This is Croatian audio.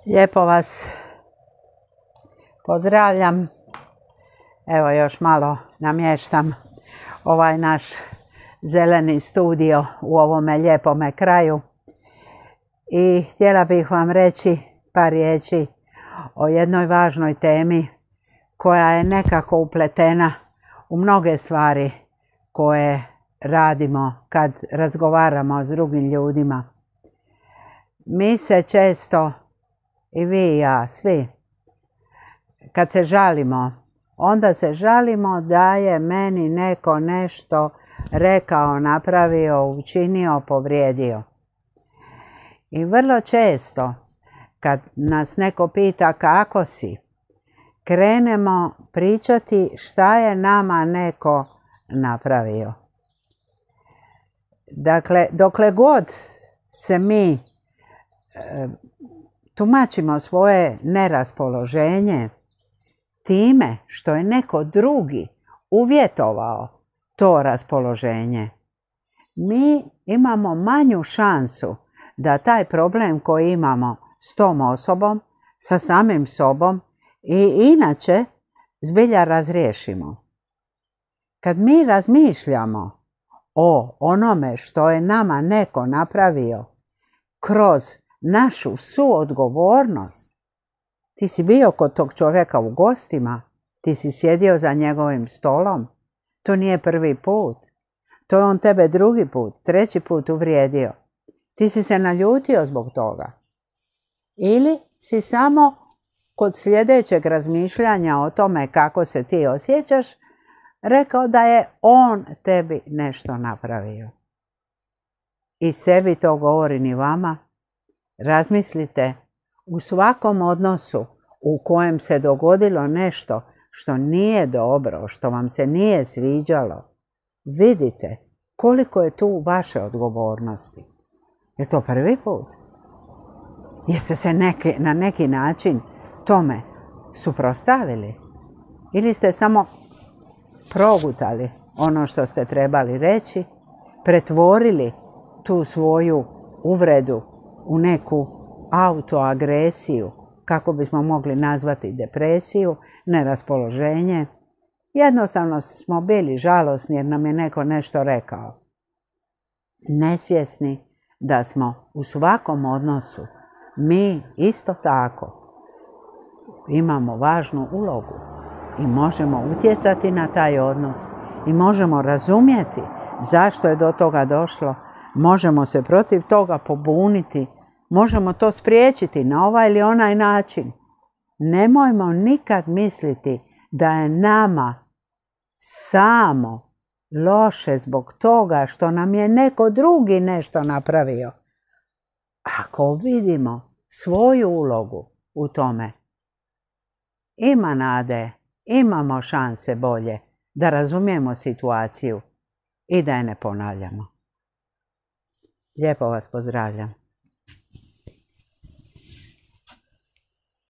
Lijepo vas pozdravljam. Evo još malo namještam ovaj naš zeleni studio u ovome lijepome kraju. I htjela bih vam reći par riječi o jednoj važnoj temi koja je nekako upletena u mnoge stvari koje radimo kad razgovaramo s drugim ljudima. Mi se često, i vi i ja, svi, kad se žalimo, onda se žalimo da je meni neko nešto rekao, napravio, učinio, povrijedio. I vrlo često, kad nas neko pita kako si, krenemo pričati šta je nama neko napravio. Dakle, dokle god se mi tumačimo svoje neraspoloženje time što je neko drugi uvjetovao to raspoloženje, mi imamo manju šansu da taj problem koji imamo s tom osobom, sa samim sobom i inače zbilja razriješimo. Kad mi razmišljamo o onome što je nama neko napravio kroz našu suodgovornost, ti si bio kod tog čovjeka u gostima, ti si sjedio za njegovim stolom, to nije prvi put, to je on tebe drugi put, treći put uvrijedio. Ti si se naljutio zbog toga. Ili si samo kod sljedećeg razmišljanja o tome kako se ti osjećaš, rekao da je on tebi nešto napravio. I sebi to govorim i vama. Razmislite u svakom odnosu u kojem se dogodilo nešto što nije dobro, što vam se nije sviđalo. Vidite koliko je tu vaše odgovornosti. Je to prvi put? Jeste se na neki način tome suprotstavili? Ili ste samo progutali ono što ste trebali reći, pretvorili tu svoju uvredu u neku autoagresiju, kako bismo mogli nazvati depresiju, neraspoloženje. Jednostavno smo bili žalosni jer nam je neko nešto rekao. Nesvjesni da smo u svakom odnosu mi isto tako imamo važnu ulogu i možemo utjecati na taj odnos i možemo razumjeti zašto je do toga došlo, možemo se protiv toga pobuniti, možemo to spriječiti na ovaj ili onaj način. Nemojmo nikad misliti da je nama samo loše zbog toga što nam je neko drugi nešto napravio. Ako vidimo svoju ulogu u tome, ima nade, imamo šanse bolje da razumijemo situaciju i da je ne ponavljamo. Lijepo vas pozdravljam.